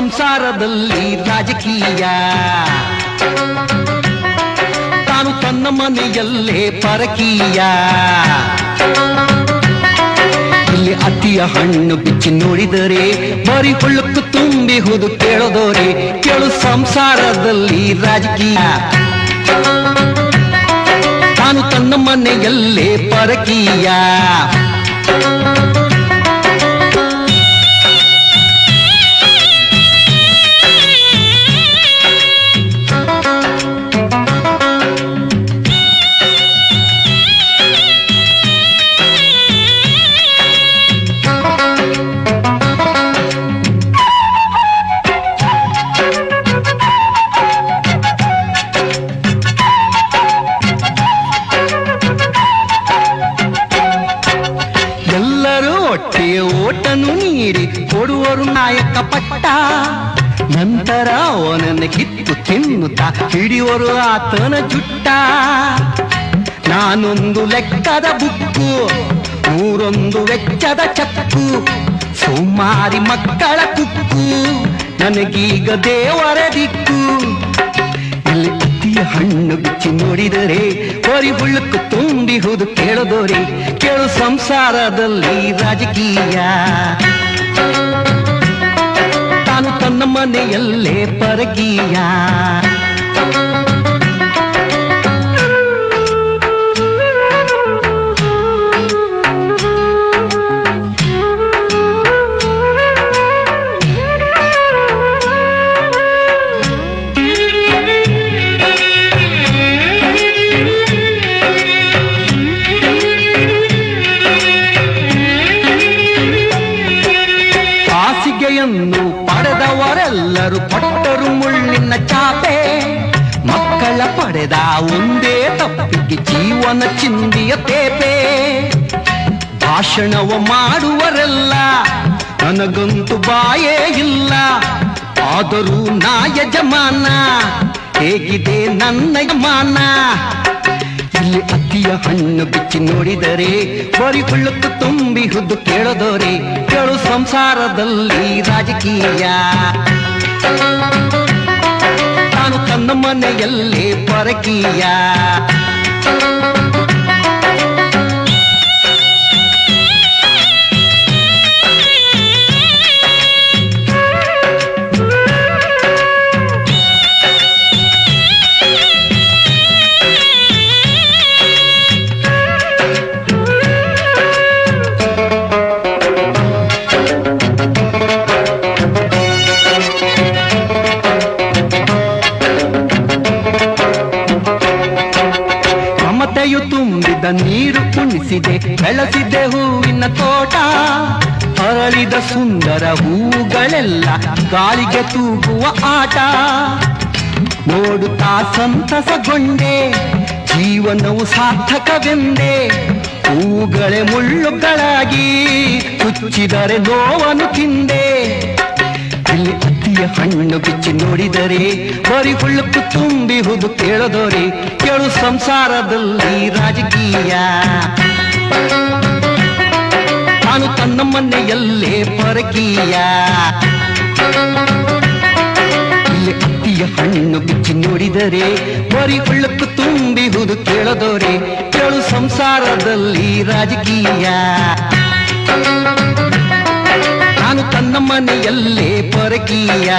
ಸಂಸಾರದಲ್ಲಿ ರಾಜಕೀಯ. ತಾನು ತನ್ನ ಮನೆಯಲ್ಲೇ ಪರಕೀಯ. ಇಲ್ಲಿ ಅತ್ತಿಯ ಹಣ್ಣು ಬಿಚ್ಚಿ ನೋಡಿದರೆ ಬರೀ ಹುಳುಕು ತುಂಬಿ ಹುದು ಕೇಳೋದೋರೆ. ಕೇಳು ಸಂಸಾರದಲ್ಲಿ ರಾಜಕೀಯ. ತಾನು ತನ್ನ ಮನೆಯಲ್ಲೇ ಪರಕೀಯ. ಓಟನು ನೀಡಿ ಕೊಡುವರು ನಾಯಕ ಪಟ್ಟ. ನಂತರ ಅವನನ್ನು ಕಿತ್ತು ತಿನ್ನುತ್ತಾ ಹಿಡಿಯುವರು ಆತನ ಜುಟ್ಟ. ನಾನೊಂದು ಲೆಕ್ಕದ ಬುಕ್ಕು, ನೂರೊಂದು ವೆಚ್ಚದ ಚಕ್ಕು, ಸೋಮಾರಿ ಮಕ್ಕಳ ಕುಕ್ಕು, ನನಗೀಗ ದೇವರ ದಿಕ್ಕು. ಇಲ್ಲಿ ಅತ್ತಿಯ ಹಣ್ಣು ಬಿಚ್ಚಿ ನೋಡಿದರೆ ಬರಿ ಹುಳುಕು ತುಂಬಿಹುದು ಕೇಳದೋರೆ. ಕೇಳು ಸಂಸಾರದಲ್ಲಿ ರಾಜಕೀಯ. ತಾನು ತನ್ನ ಮನೆಯಲ್ಲೇ ಪರಕೀಯ. ಹಾಸಿಗೆಯನ್ನು ಪಡೆದವರೆಲ್ಲರೂ ಕೊಟ್ಟರು ಮುಳ್ಳಿನ ಚಾಪೆ. ಮಕ್ಕಳ ಪಡೆದ ಒಂದೇ ತಪ್ಪಿಗೆ ಜೀವನ ಚಿಂದಿಯ ತೇಪೆ. ಭಾಷಣವ ಮಾಡುವರೆಲ್ಲ ನನಗಂತೂ ಬಾಯೇ ಇಲ್ಲ. ಆದರೂ ನಾ ಯಜಮಾನ, ಹೇಗಿದೆ ನನ್ನ ಯಮಾನ. ಇಲ್ಲಿ ಅತ್ತಿಯ ಹಣ್ಣು ಬಿಚ್ಚಿ ನೋಡಿದರೆ ಬರಿ ಹುಳುಕು ತುಂಬಿ ಹುದ್ದು ಕೇಳದೋರೆ. ಕೇಳು ಸಂಸಾರದಲ್ಲಿ ರಾಜಕೀಯ. ತಾನು ತನ್ನ ಮನೆಯಲ್ಲೇ ಪರಕೀಯ. ಮಮತೆಯು ತುಂಬಿದ ನೀರು ಕುಣಿಸಿದೆ, ಬೆಳೆಸಿದೆ ಹೂವಿನ ತೋಟ. ಅರಳಿದ ಸುಂದರ ಹೂಗಳೆಲ್ಲ ಗಾಳಿಗೆ ತೂಗುವ ಆಟ. ನೋಡುತ್ತಾ ಸಂತಸಗೊಂಡೆ, ಜೀವನವು ಸಾರ್ಥಕವೆಂದೆ. ಹೂಗಳೇ ಮುಳ್ಳುಗಳಾಗಿ ಚುಚ್ಚಿದರೆ ನೋವನ್ನು ತಿಂದೆ. ಇಲ್ಲಿ ಅತ್ತಿಯ ಹಣ್ಣು ಬಿಚ್ಚಿ ನೋಡಿದರೆ ಬರಿ ಹುಳುಕು ತುಂಬಿ ಹುದು ಕೇಳದೋರೆ. ಕೇಳು ಸಂಸಾರದಲ್ಲಿ ರಾಜಕೀಯ. ತಾನು ತನ್ನ ಮನೆಯಲ್ಲೇ ಪರಕೀಯ. ಇಲ್ಲಿ ಅತ್ತಿಯ ಹಣ್ಣು ಬಿಚ್ಚಿ ನೋಡಿದರೆ ಬರಿ ಹುಳುಕು ತುಂಬಿ ಹುದು ಕೇಳದೋರೆ. ಕೇಳು ಸಂಸಾರದಲ್ಲಿ ರಾಜಕೀಯ. ತಾನು ತನ್ನ ಮನೆಯಲ್ಲೇ ಪರಕೀಯ.